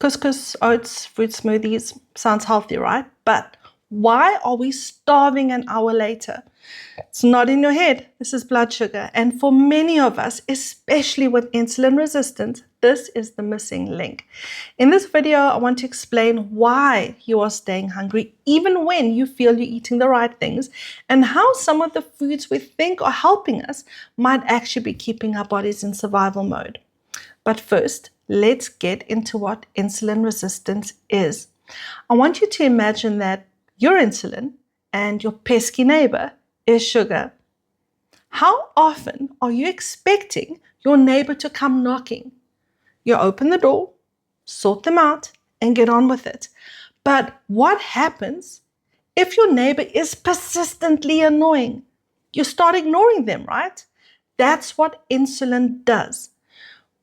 Couscous, oats, fruit smoothies, sounds healthy, right? But why are we starving an hour later? It's not in your head. This is blood sugar. And for many of us, especially with insulin resistance, this is the missing link. In this video, I want to explain why you are staying hungry, even when you feel you're eating the right things, and how some of the foods we think are helping us might actually be keeping our bodies in survival mode. But first, let's get into what insulin resistance is. I want you to imagine that your insulin and your pesky neighbor is sugar. How often are you expecting your neighbor to come knocking? You open the door, sort them out, and get on with it. But what happens if your neighbor is persistently annoying? You start ignoring them, right? That's what insulin does.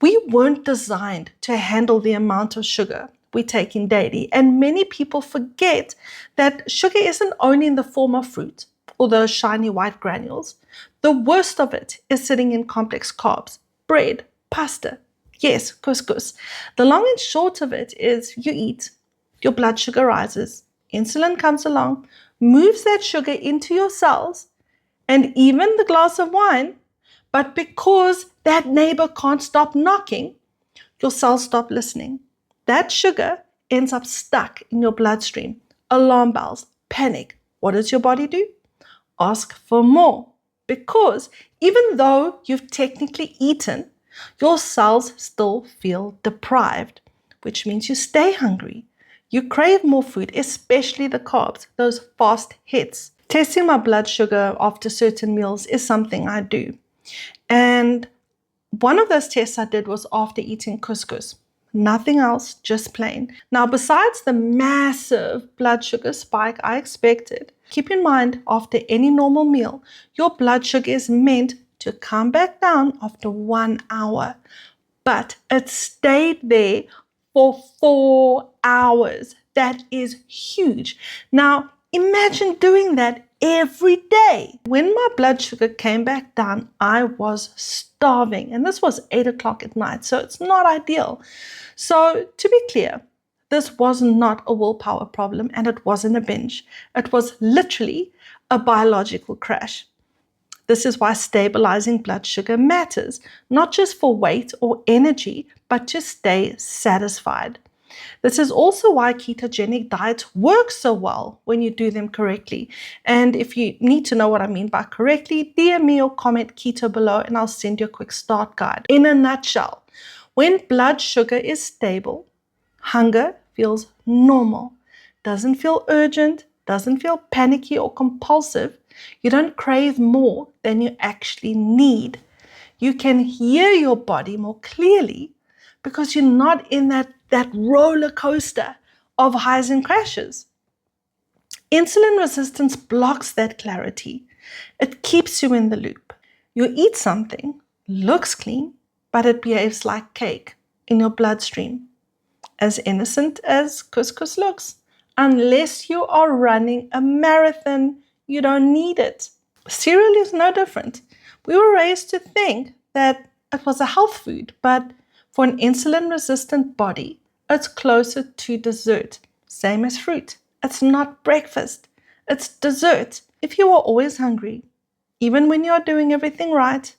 We weren't designed to handle the amount of sugar we take in daily, and many people forget that sugar isn't only in the form of fruit or those shiny white granules. The worst of it is sitting in complex carbs, bread, pasta, yes, couscous. The long and short of it is you eat, your blood sugar rises, insulin comes along, moves that sugar into your cells, and even the glass of wine. But because that neighbor can't stop knocking, your cells stop listening. That sugar ends up stuck in your bloodstream. Alarm bells, panic. What does your body do? Ask for more. Because even though you've technically eaten, your cells still feel deprived, which means you stay hungry. You crave more food, especially the carbs, those fast hits. Testing my blood sugar after certain meals is something I do. And one of those tests I did was after eating couscous. Nothing else, just plain. Now, besides the massive blood sugar spike I expected, keep in mind, after any normal meal, your blood sugar is meant to come back down after 1 hour. But it stayed there for 4 hours. That is huge. Now, imagine doing that every day. When my blood sugar came back down, I was starving. And this was 8 o'clock at night, so it's not ideal. So to be clear, this was not a willpower problem and it wasn't a binge. It was literally a biological crash. This is why stabilizing blood sugar matters, not just for weight or energy, but to stay satisfied. This is also why ketogenic diets work so well when you do them correctly. And if you need to know what I mean by correctly, DM me or comment keto below and I'll send you a quick start guide. In a nutshell, when blood sugar is stable, hunger feels normal, doesn't feel urgent, doesn't feel panicky or compulsive. You don't crave more than you actually need. You can hear your body more clearly because you're not in that roller coaster of highs and crashes. Insulin resistance blocks that clarity. It keeps you in the loop. You eat something, looks clean, but it behaves like cake in your bloodstream. As innocent as couscous looks. Unless you are running a marathon, you don't need it. Cereal is no different. We were raised to think that it was a health food, but for an insulin-resistant body, it's closer to dessert, same as fruit. It's not breakfast, it's dessert. If you are always hungry, even when you are doing everything right,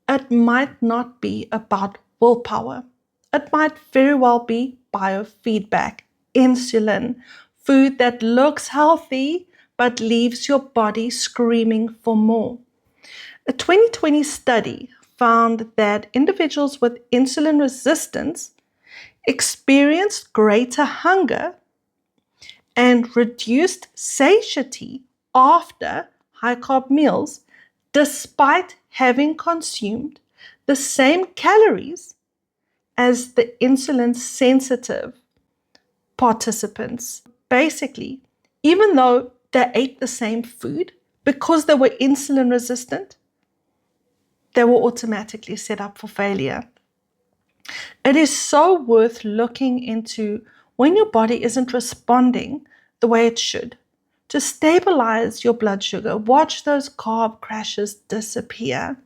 it might not be about willpower. It might very well be biofeedback, insulin, food that looks healthy but leaves your body screaming for more. A 2020 study found that individuals with insulin resistance experienced greater hunger and reduced satiety after high-carb meals, despite having consumed the same calories as the insulin-sensitive participants. Basically, even though they ate the same food, because they were insulin resistant, they were automatically set up for failure. It is so worth looking into when your body isn't responding the way it should. To stabilize your blood sugar, watch those carb crashes disappear.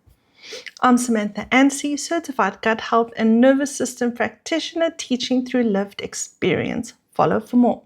I'm Samantha Ansey, certified gut health and nervous system practitioner teaching through lived experience. Follow for more.